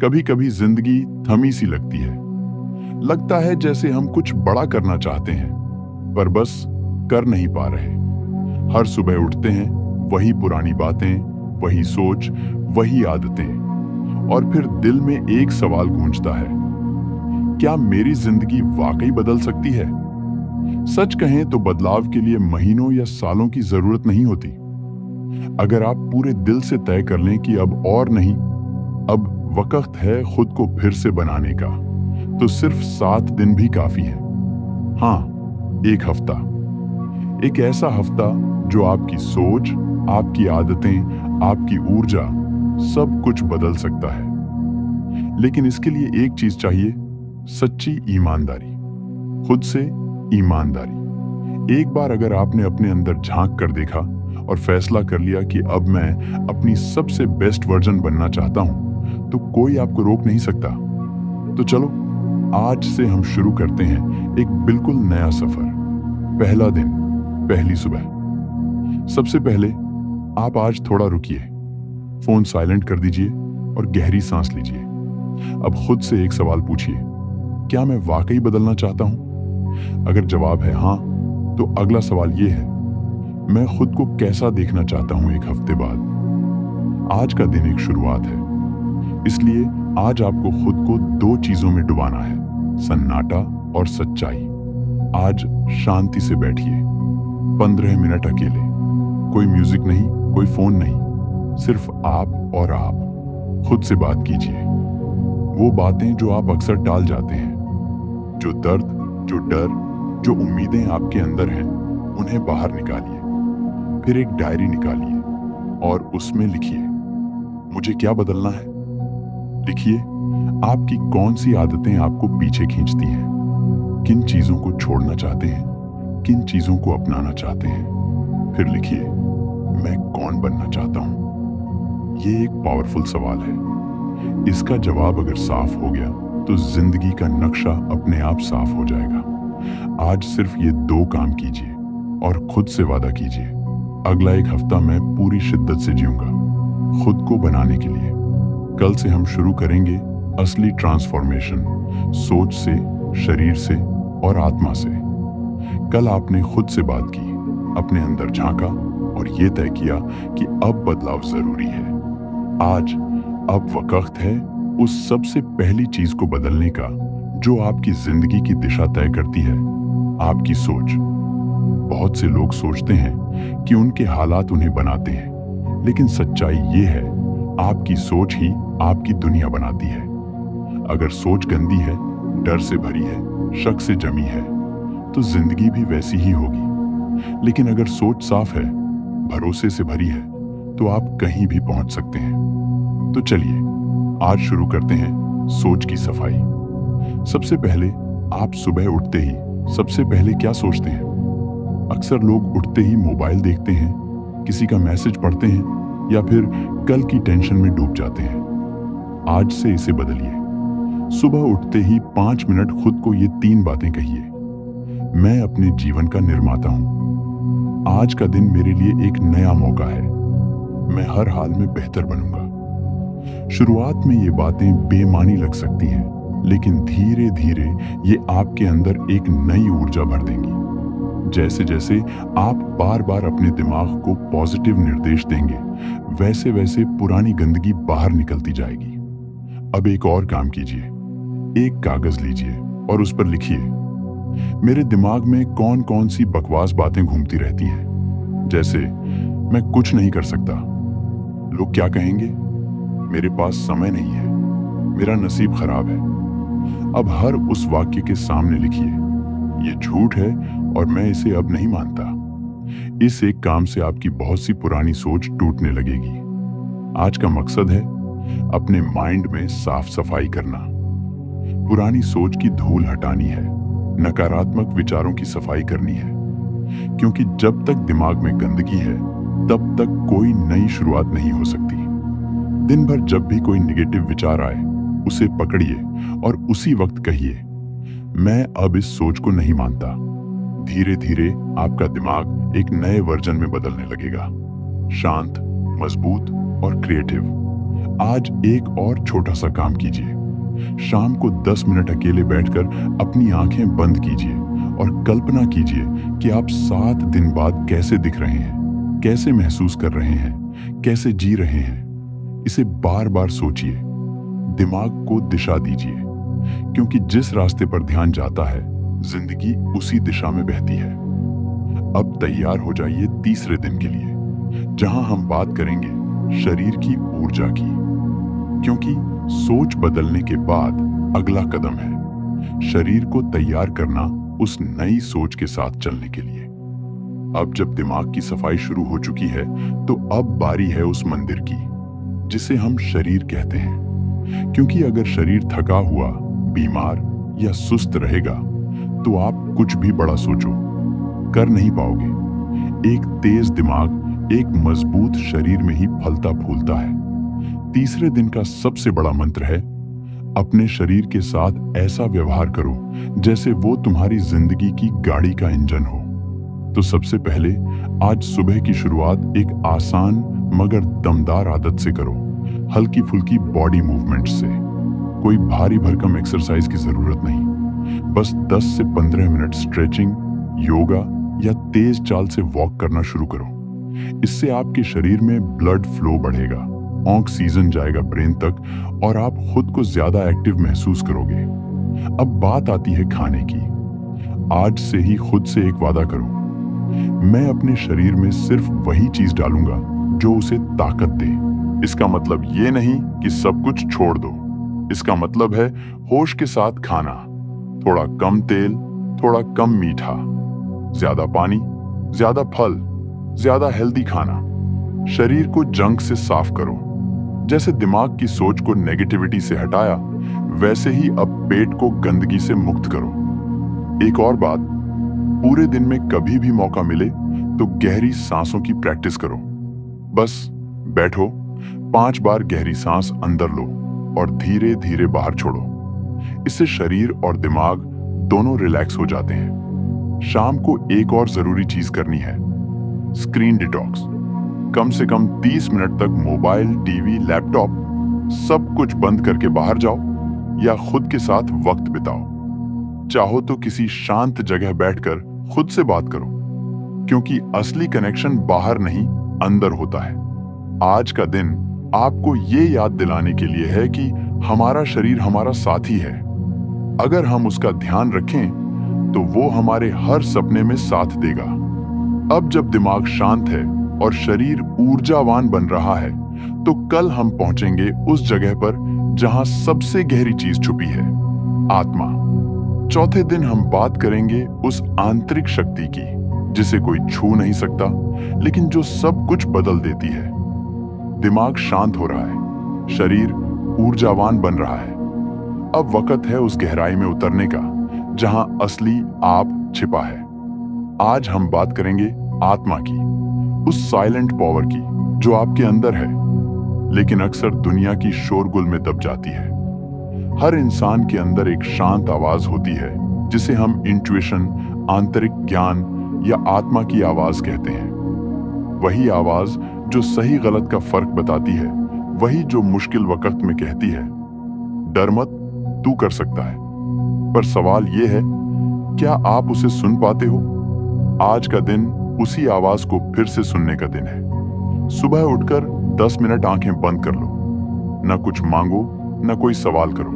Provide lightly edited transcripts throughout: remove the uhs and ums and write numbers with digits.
कभी कभी जिंदगी थमी सी लगती है। लगता है जैसे हम कुछ बड़ा करना चाहते हैं पर बस कर नहीं पा रहे। हर सुबह उठते हैं, वही पुरानी बातें, वही सोच, वही आदतें, और फिर दिल में एक सवाल गूंजता है, क्या मेरी जिंदगी वाकई बदल सकती है? सच कहें तो बदलाव के लिए महीनों या सालों की जरूरत नहीं होती। अगर आप पूरे दिल से तय कर लें कि अब और नहीं, अब वक्त है खुद को फिर से बनाने का, तो सिर्फ 7 दिन भी काफी है। हाँ, एक हफ्ता। एक ऐसा हफ्ता जो आपकी सोच, आपकी आदतें, आपकी ऊर्जा, सब कुछ बदल सकता है। लेकिन इसके लिए एक चीज चाहिए, सच्ची ईमानदारी, खुद से ईमानदारी। एक बार अगर आपने अपने अंदर झांक कर देखा और फैसला कर लिया कि अब मैं अपनी सबसे बेस्ट वर्जन बनना चाहता हूं, तो कोई आपको रोक नहीं सकता। तो चलो आज से हम शुरू करते हैं एक बिल्कुल नया सफर। पहला दिन, पहली सुबह। सबसे पहले आप आज थोड़ा रुकिए, फोन साइलेंट कर दीजिए और गहरी सांस लीजिए। अब खुद से एक सवाल पूछिए, क्या मैं वाकई बदलना चाहता हूं? अगर जवाब है हाँ, तो अगला सवाल यह है, मैं खुद को कैसा देखना चाहता हूं एक हफ्ते बाद? आज का दिन एक शुरुआत है, इसलिए आज आपको खुद को 2 चीजों में डुबाना है, सन्नाटा और सच्चाई। आज शांति से बैठिए, 15 मिनट अकेले, कोई म्यूजिक नहीं, कोई फोन नहीं, सिर्फ आप और आप। खुद से बात कीजिए, वो बातें जो आप अक्सर टाल जाते हैं, जो दर्द, जो डर, जो उम्मीदें आपके अंदर हैं, उन्हें बाहर निकालिए। फिर एक डायरी निकालिए और उसमें लिखिए, मुझे क्या बदलना है। लिखिए, आपकी कौन सी आदतें आपको पीछे खींचती हैं, किन चीजों को छोड़ना चाहते हैं, किन चीजों को अपनाना चाहते हैं। फिर लिखिए, मैं कौन बनना चाहता हूं। ये एक पावरफुल सवाल है। इसका जवाब अगर साफ हो गया तो जिंदगी का नक्शा अपने आप साफ हो जाएगा। आज सिर्फ ये 2 काम कीजिए और खुद से वादा कीजिए, अगला एक हफ्ता मैं पूरी शिद्दत से जीऊंगा खुद को बनाने के लिए। कल से हम शुरू करेंगे असली ट्रांसफॉर्मेशन, सोच से, शरीर से और आत्मा से। कल आपने खुद से बात की, अपने अंदर झांका और ये तय किया कि अब बदलाव जरूरी है। आज अब वक्त है उस सबसे पहली चीज को बदलने का जो आपकी जिंदगी की दिशा तय करती है, आपकी सोच। बहुत से लोग सोचते हैं कि उनके हालात उन्हें बनाते हैं, लेकिन सच्चाई ये है, आपकी सोच ही आपकी दुनिया बनाती है। अगर सोच गंदी है, डर से भरी है, शक से जमी है, तो जिंदगी भी वैसी ही होगी। लेकिन अगर सोच साफ है, भरोसे से भरी है, तो आप कहीं भी पहुंच सकते हैं। तो चलिए आज शुरू करते हैं सोच की सफाई। सबसे पहले आप सुबह उठते ही सबसे पहले क्या सोचते हैं? अक्सर लोग उठते ही मोबाइल देखते हैं, किसी का मैसेज पढ़ते हैं या फिर कल की टेंशन में डूब जाते हैं। आज से इसे बदलिए। सुबह उठते ही 5 मिनट खुद को ये 3 बातें कहिए, मैं अपने जीवन का निर्माता हूं। आज का दिन मेरे लिए एक नया मौका है, मैं हर हाल में बेहतर बनूंगा। शुरुआत में ये बातें बेमानी लग सकती हैं, लेकिन धीरे धीरे ये आपके अंदर एक नई ऊर्जा भर देंगी। जैसे जैसे आप बार बार अपने दिमाग को पॉजिटिव निर्देश देंगे, वैसे वैसे पुरानी गंदगी बाहर निकलती जाएगी। अब एक और काम कीजिए, एक कागज लीजिए और उस पर लिखिए, मेरे दिमाग में कौन कौन सी बकवास बातें घूमती रहती हैं। जैसे, मैं कुछ नहीं कर सकता, लोग क्या कहेंगे, मेरे पास समय नहीं है, मेरा नसीब खराब है। अब हर उस वाक्य के सामने लिखिए, ये झूठ है और मैं इसे अब नहीं मानता। इस एक काम से आपकी बहुत सी पुरानी सोच टूटने लगेगी। आज का मकसद है अपने माइंड में साफ सफाई करना, पुरानी सोच की धूल हटानी है, नकारात्मक विचारों की सफाई करनी है। क्योंकि जब तक दिमाग में गंदगी है, तब तक कोई नई शुरुआत नहीं हो सकती। दिन भर जब भी कोई नेगेटिव विचार आए, उसे पकड़िए और उसी वक्त कहिए, मैं अब इस सोच को नहीं मानता। धीरे धीरे आपका दिमाग एक नए वर्जन में बदलने लगेगा, शांत, मजबूत और क्रिएटिव। आज एक और छोटा सा काम कीजिए। शाम को 10 मिनट अकेले बैठकर अपनी आंखें बंद कीजिए और कल्पना कीजिए कि आप 7 दिन बाद कैसे दिख रहे हैं, कैसे महसूस कर रहे हैं, कैसे जी रहे हैं। इसे बार बार सोचिए, दिमाग को दिशा दीजिए, क्योंकि जिस रास्ते पर ध्यान जाता है जिंदगी उसी दिशा में बहती है। अब तैयार हो जाइए तीसरे दिन के लिए, जहां हम बात करेंगे शरीर की ऊर्जा की, क्योंकि सोच बदलने के बाद अगला कदम है शरीर को तैयार करना उस नई सोच के साथ चलने के लिए। अब जब दिमाग की सफाई शुरू हो चुकी है तो अब बारी है उस मंदिर की जिसे हम शरीर कहते हैं, क्योंकि अगर शरीर थका हुआ, बीमार या सुस्त रहेगा तो आप कुछ भी बड़ा सोचो कर नहीं पाओगे। एक तेज दिमाग एक मजबूत शरीर में ही फलता फूलता है। तीसरे दिन का सबसे बड़ा मंत्र है, अपने शरीर के साथ ऐसा व्यवहार करो जैसे वो तुम्हारी जिंदगी की गाड़ी का इंजन हो। तो सबसे पहले आज सुबह की शुरुआत एक आसान मगर दमदार आदत से करो, हल्की फुल्की बॉडी मूवमेंट से। कोई भारी भरकम एक्सरसाइज की जरूरत नहीं, बस 10 से 15 मिनट स्ट्रेचिंग, योगा या तेज चाल से वॉक करना शुरू करो। इससे आपके शरीर में ब्लड फ्लो बढ़ेगा, ऑक्सीजन जाएगा ब्रेन तक और आप खुद को ज्यादा एक्टिव महसूस करोगे। अब बात आती है खाने की। आज से ही खुद से एक वादा करो, मैं अपने शरीर में सिर्फ वही चीज डालूंगा जो उसे ताकत दे। इसका मतलब ये नहीं कि सब कुछ छोड़ दो, इसका मतलब है होश के साथ खाना, थोड़ा कम तेल, थोड़ा कम मीठा, ज्यादा पानी, ज्यादा फल, ज्यादा हेल्दी खाना। शरीर को जंक से साफ करो। जैसे दिमाग की सोच को नेगेटिविटी से हटाया, वैसे ही अब पेट को गंदगी से मुक्त करो। एक और बात, पूरे दिन में कभी भी मौका मिले तो गहरी सांसों की प्रैक्टिस करो। बस बैठो, 5 बार गहरी सांस अंदर लो और धीरे धीरे बाहर छोड़ो। इससे शरीर और दिमाग दोनों रिलैक्स हो जाते हैं। शाम को एक और जरूरी चीज करनी है, स्क्रीन डिटॉक्स। कम से कम 30 मिनट तक मोबाइल, टीवी, लैपटॉप सब कुछ बंद करके बाहर जाओ या खुद के साथ वक्त बिताओ। चाहो तो किसी शांत जगह बैठकर खुद से बात करो, क्योंकि असली कनेक्शन बाहर नहीं अंदर होता है। आज का दिन आपको ये याद दिलाने के लिए है कि हमारा शरीर हमारा साथी है। अगर हम उसका ध्यान रखें तो वो हमारे हर सपने में साथ देगा। अब जब दिमाग शांत है और शरीर ऊर्जावान बन रहा है तो कल हम पहुंचेंगे उस जगह पर जहां सबसे गहरी चीज छुपी है, आत्मा। चौथे दिन हम बात करेंगे उस आंतरिक शक्ति की जिसे कोई छू नहीं सकता, लेकिन जो सब कुछ बदल देती है। दिमाग शांत हो रहा है, शरीर ऊर्जावान बन रहा है। अब वक्त है उस गहराई में उतरने का जहां असली आप छिपा है। आज हम बात करेंगे आत्मा की, उस साइलेंट पावर की जो आपके अंदर है, लेकिन अक्सर दुनिया की शोरगुल में दब जाती है। हर इंसान के अंदर एक शांत आवाज होती है जिसे हम इंट्यूशन, आंतरिक ज्ञान या आत्मा की आवाज कहते हैं। वही आवाज जो सही गलत का फर्क बताती है, वही जो मुश्किल वक्त में कहती है, डर मत, तू कर सकता है। पर सवाल यह है, क्या आप उसे सुन पाते हो? आज का दिन उसी आवाज को फिर से सुनने का दिन है। सुबह उठकर 10 मिनट आंखें बंद कर लो, न कुछ मांगो, न कोई सवाल करो,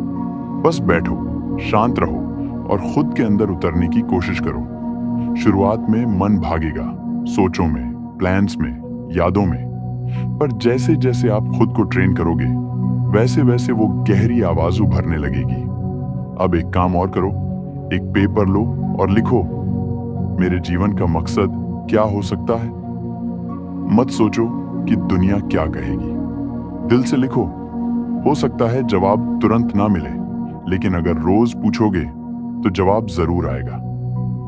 बस बैठो, शांत रहो और खुद के अंदर उतरने की कोशिश करो। शुरुआत में मन भागेगा, सोचों में, प्लान्स में, यादों में, पर जैसे जैसे आप खुद को ट्रेन करोगे वैसे वैसे वो गहरी आवाज उभरने लगेगी। अब एक काम और करो, एक पेपर लो और लिखो, मेरे जीवन का मकसद क्या हो सकता है। मत सोचो कि दुनिया क्या कहेगी, दिल से लिखो। हो सकता है जवाब तुरंत ना मिले, लेकिन अगर रोज पूछोगे तो जवाब जरूर आएगा।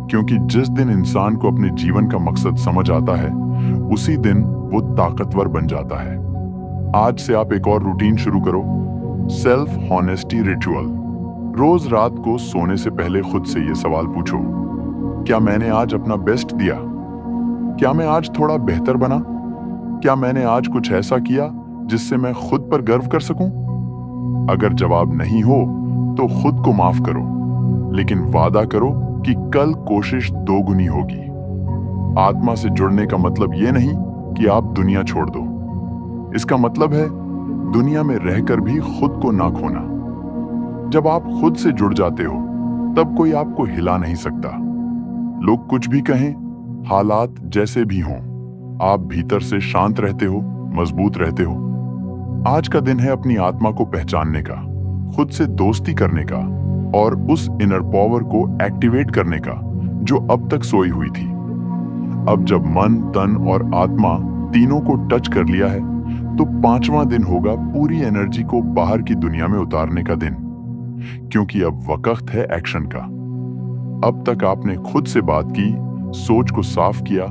क्योंकि जिस दिन इंसान को अपने जीवन का मकसद समझ आता है, उसी दिन वो ताकतवर बन जाता है। आज से आप एक और रूटीन शुरू करो, सेल्फ हॉनेस्टी रिचुअल। रोज रात को सोने से पहले खुद से ये सवाल पूछो, क्या मैंने आज अपना बेस्ट दिया? क्या मैं आज थोड़ा बेहतर बना? क्या मैंने आज कुछ ऐसा किया जिससे मैं खुद पर गर्व कर सकूं? अगर जवाब नहीं हो तो खुद को माफ करो, लेकिन वादा करो कि कल कोशिश दोगुनी होगी। आत्मा से जुड़ने का मतलब यह नहीं कि आप दुनिया छोड़ दो। इसका मतलब है दुनिया में रहकर भी खुद को ना खोना। जब आप खुद से जुड़ जाते हो तब कोई आपको हिला नहीं सकता। लोग कुछ भी कहें, हालात जैसे भी हों, आप भीतर से शांत रहते हो, मजबूत रहते हो। आज का दिन है अपनी आत्मा को पहचानने का, खुद से दोस्ती करने का और उस इनर पावर को एक्टिवेट करने का जो अब तक सोई हुई थी। अब जब मन, तन और आत्मा तीनों को टच कर लिया है तो 5वां दिन होगा पूरी एनर्जी को बाहर की दुनिया में उतारने का दिन, क्योंकि अब वक्त है एक्शन का। अब तक आपने खुद से बात की, सोच को साफ किया,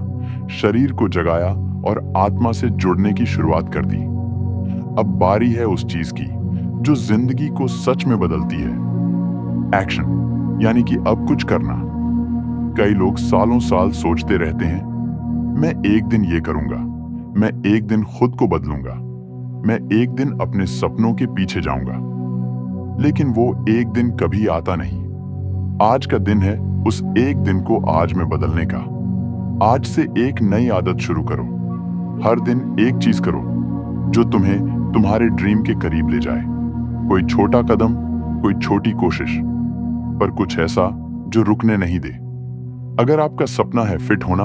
शरीर को जगाया और आत्मा से जुड़ने की शुरुआत कर दी। अब बारी है उस चीज की जो जिंदगी को सच में बदलती है, एक्शन, यानी कि अब कुछ करना। कई लोग सालों साल सोचते रहते हैं, मैं एक दिन ये करूंगा, मैं एक दिन खुद को बदलूंगा, मैं एक दिन अपने सपनों के पीछे जाऊंगा। लेकिन वो एक दिन कभी आता नहीं। आज का दिन है उस एक दिन को आज में बदलने का। आज से एक नई आदत शुरू करो। हर दिन एक चीज करो जो तुम्हें तुम्हारे ड्रीम के करीब ले जाए। कोई छोटा कदम, कोई छोटी कोशिश, पर कुछ ऐसा जो रुकने नहीं दे। अगर आपका सपना है फिट होना,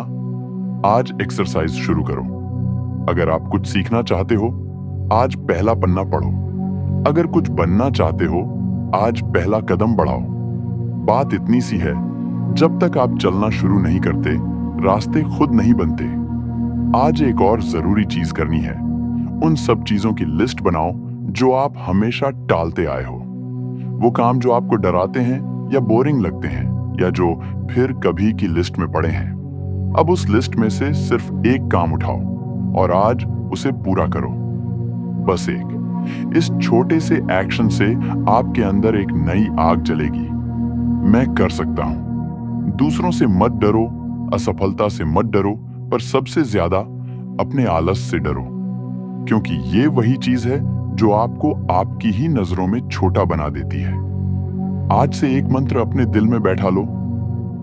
आज एक्सरसाइज शुरू करो। अगर आप कुछ सीखना चाहते हो, आज पहला पन्ना पढ़ो। अगर कुछ बनना चाहते हो, आज पहला कदम बढ़ाओ। बात इतनी सी है, जब तक आप चलना शुरू नहीं करते, रास्ते खुद नहीं बनते। आज एक और जरूरी चीज करनी है। उन सब चीजों की लिस्ट बनाओ जो आप हमेशा टालते आए हो। वो काम जो आपको डराते हैं या बोरिंग लगते हैं, या जो फिर कभी की लिस्ट में पड़े हैं। अब उस लिस्ट में से सिर्फ एक काम उठाओ और आज उसे पूरा करो। बस एक। इस छोटे से एक्शन से आपके अंदर एक नई आग जलेगी। मैं कर सकता हूं। दूसरों से मत डरो, असफलता से मत डरो, पर सबसे ज्यादा अपने आलस से डरो, क्योंकि ये वही चीज है जो आपको आपकी ही नजरों में छोटा बना देती है। आज से एक मंत्र अपने दिल में बैठा लो,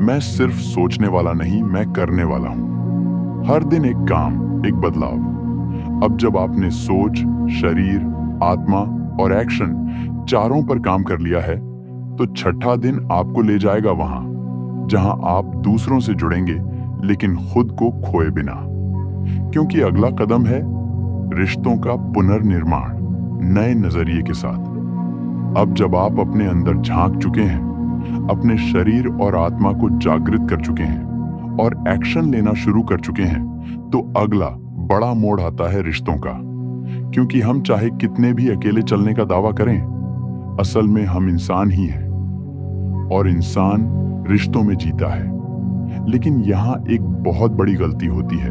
मैं सिर्फ सोचने वाला नहीं, मैं करने वाला हूं। हर दिन एक काम, एक बदलाव। अब जब आपने सोच, शरीर, आत्मा और एक्शन चारों पर काम कर लिया है, तो छठा दिन आपको ले जाएगा वहां जहां आप दूसरों से जुड़ेंगे, लेकिन खुद को खोए बिना। क्योंकि अगला कदम है रिश्तों का पुनर्निर्माण, नए नजरिए के साथ। अब जब आप अपने अंदर झांक चुके हैं, अपने शरीर और आत्मा को जागृत कर चुके हैं और एक्शन लेना शुरू कर चुके हैं, तो अगला बड़ा मोड़ आता है रिश्तों का। क्योंकि हम चाहे कितने भी अकेले चलने का दावा करें, असल में हम इंसान ही हैं और इंसान रिश्तों में जीता है। लेकिन यहाँ एक बहुत बड़ी गलती होती है।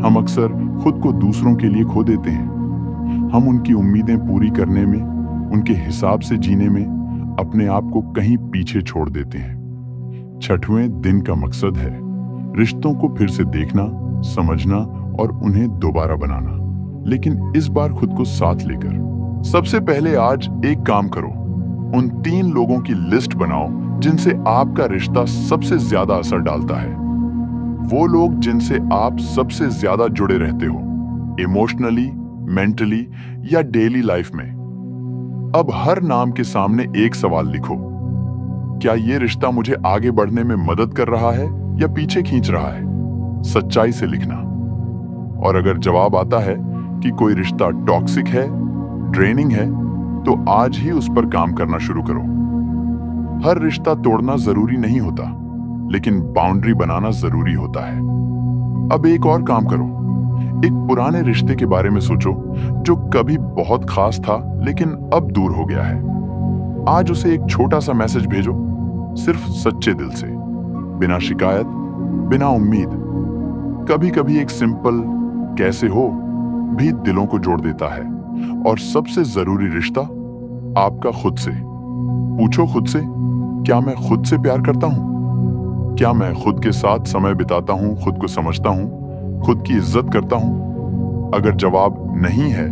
हम अक्सर खुद को दूसरों के लिए खो देते हैं। हम उनकी उम्मीदें पूरी करने में, उनके हिसाब से जीने में अपने आप को कहीं पीछे छोड़ देते हैं। छठवें दिन का मकसद है रिश्तों को फिर से देखना, समझना और उन्हें दोबारा बनाना, लेकिन इस बार खुद को साथ लेकर। सबसे पहले आज एक काम करो, उन 3 लोगों की लिस्ट बनाओ जिनसे आपका रिश्ता सबसे ज्यादा असर डालता है। वो लोग जिनसे आप सबसे ज्यादा जुड़े रहते हो, इमोशनली, मेंटली या डेली लाइफ में। अब हर नाम के सामने एक सवाल लिखो, क्या ये रिश्ता मुझे आगे बढ़ने में मदद कर रहा है या पीछे खींच रहा है? सच्चाई से लिखना। और अगर जवाब आता है कि कोई रिश्ता टॉक्सिक है, ड्रेनिंग है, तो आज ही उस पर काम करना शुरू करो। हर रिश्ता तोड़ना जरूरी नहीं होता, लेकिन बाउंड्री बनाना जरूरी होता है। अब एक और काम करो, एक पुराने रिश्ते के बारे में सोचो जो कभी बहुत खास था लेकिन अब दूर हो गया है। आज उसे एक छोटा सा मैसेज भेजो, सिर्फ सच्चे दिल से, बिना शिकायत, बिना उम्मीद। कभी कभी एक सिंपल कैसे हो भी दिलों को जोड़ देता है। और सबसे जरूरी रिश्ता आपका खुद से। पूछो खुद से, क्या मैं खुद से प्यार करता हूं? क्या मैं खुद के साथ समय बिताता हूं, खुद को समझता हूं, खुद की इज्जत करता हूं? अगर जवाब नहीं है,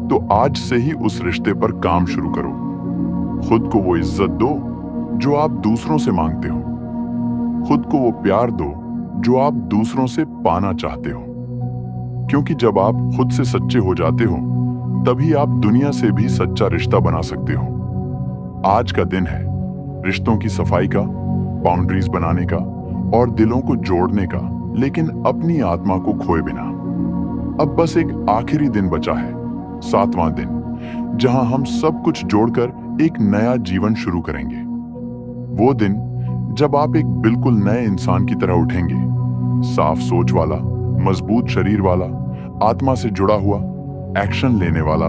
तो आज से ही उस रिश्ते पर काम शुरू करो। खुद को वो इज्जत दो जो आप दूसरों से मांगते हो। खुद को वो प्यार दो जो आप दूसरों से पाना चाहते हो। क्योंकि जब आप खुद से सच्चे हो जाते हो, तभी आप दुनिया से भी सच्चा रिश्ता बना सकते हो। आज का दिन है रिश्तों की सफाई का, बाउंड्रीज बनाने का और दिलों को जोड़ने का, लेकिन अपनी आत्मा को खोए बिना। अब बस एक आखिरी दिन बचा है, 7वां दिन, जहां हम सब कुछ जोड़कर एक नया जीवन शुरू करेंगे। वो दिन जब आप एक बिल्कुल नए इंसान की तरह उठेंगे, साफ सोच वाला, मजबूत शरीर वाला, आत्मा से जुड़ा हुआ, एक्शन लेने वाला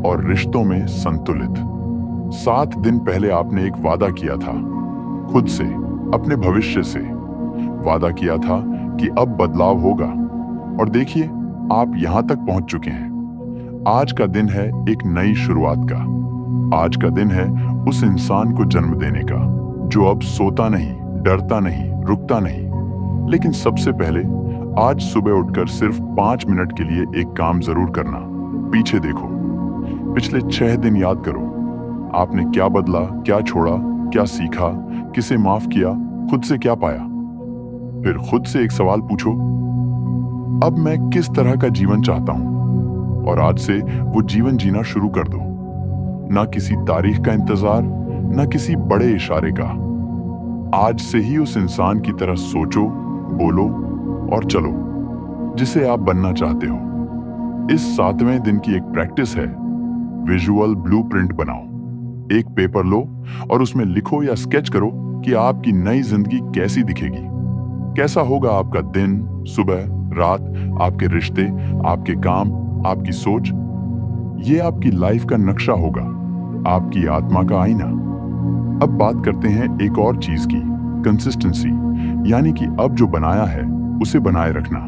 और रिश्तों में संतुलित। 7 दिन पहले आपने एक वादा किया था खुद से, अपने भविष्य से। वादा किया था कि अब बदलाव होगा, और देखिए आप यहां तक पहुंच चुके हैं। आज का दिन है एक नई शुरुआत का। आज का दिन है उस इंसान को जन्म देने का जो अब सोता नहीं, डरता नहीं, रुकता नहीं। लेकिन सबसे पहले आज सुबह उठकर सिर्फ 5 मिनट के लिए एक काम जरूर करना। पीछे देखो, पिछले 6 दिन याद करो। आपने क्या बदला, क्या छोड़ा, क्या सीखा, किसे माफ किया, खुद से क्या पाया। फिर खुद से एक सवाल पूछो, अब मैं किस तरह का जीवन चाहता हूं, और आज से वो जीवन जीना शुरू कर दो। ना किसी तारीख का इंतजार, ना किसी बड़े इशारे का। आज से ही उस इंसान की तरह सोचो, बोलो और चलो जिसे आप बनना चाहते हो। इस 7वें दिन की एक प्रैक्टिस है, विजुअल ब्लूप्रिंट बनाओ। एक पेपर लो और उसमें लिखो या स्केच करो कि आपकी नई जिंदगी कैसी दिखेगी। कैसा होगा आपका दिन, सुबह, रात, आपके रिश्ते, आपके काम, आपकी सोच। ये आपकी लाइफ का नक्शा होगा, आपकी आत्मा का आईना। अब बात करते हैं एक और चीज की, कंसिस्टेंसी, यानी कि अब जो बनाया है उसे बनाए रखना।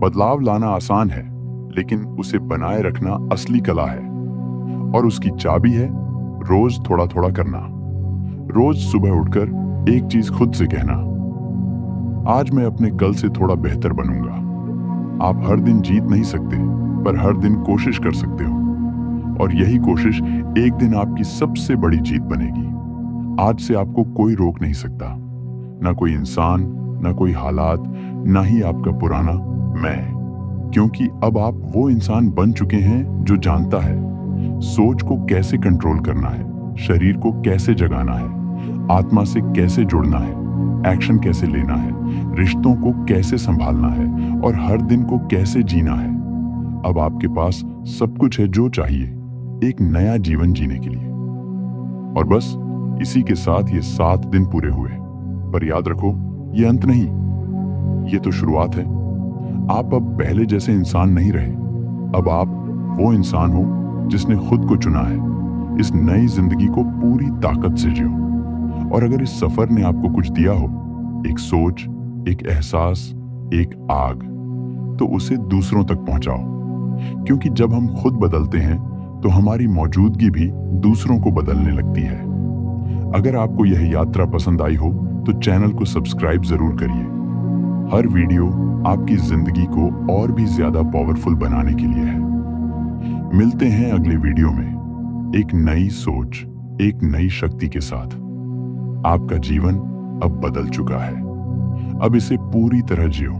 बदलाव लाना आसान है, लेकिन उसे बनाए रखना असली कला है। और उसकी चाबी है रोज थोड़ा थोड़ा करना। रोज सुबह उठकर एक चीज खुद से कहना, आज मैं अपने कल से थोड़ा बेहतर बनूंगा। आप हर दिन जीत नहीं सकते, पर हर दिन कोशिश कर सकते हो, और यही कोशिश एक दिन आपकी सबसे बड़ी जीत बनेगी। आज से आपको कोई रोक नहीं सकता, ना कोई इंसान, ना कोई हालात, ना ही आपका पुराना मैं। क्योंकि अब आप वो इंसान बन चुके हैं जो जानता है सोच को कैसे कंट्रोल करना है, शरीर को कैसे जगाना है, आत्मा से कैसे जुड़ना है, एक्शन कैसे लेना है, रिश्तों को कैसे संभालना है और हर दिन को कैसे जीना है। अब आपके पास सब कुछ है जो चाहिए एक नया जीवन जीने के लिए। और बस इसी के साथ ये 7 दिन पूरे हुए। पर याद रखो, ये अंत नहीं, ये तो शुरुआत है। आप अब पहले जैसे इंसान नहीं रहे। अब आप वो इंसान हो जिसने खुद को चुना है। इस नई जिंदगी को पूरी ताकत से जियो। और अगर इस सफर ने आपको कुछ दिया हो, एक सोच, एक एहसास, एक आग, तो उसे दूसरों तक पहुंचाओ। क्योंकि जब हम खुद बदलते हैं तो हमारी मौजूदगी भी दूसरों को बदलने लगती है। अगर आपको यह यात्रा पसंद आई हो तो चैनल को सब्सक्राइब जरूर करिए। हर वीडियो आपकी जिंदगी को और भी ज्यादा पावरफुल बनाने के लिए है। मिलते हैं अगले वीडियो में एक नई सोच, एक नई शक्ति के साथ। आपका जीवन अब बदल चुका है। अब इसे पूरी तरह जियो।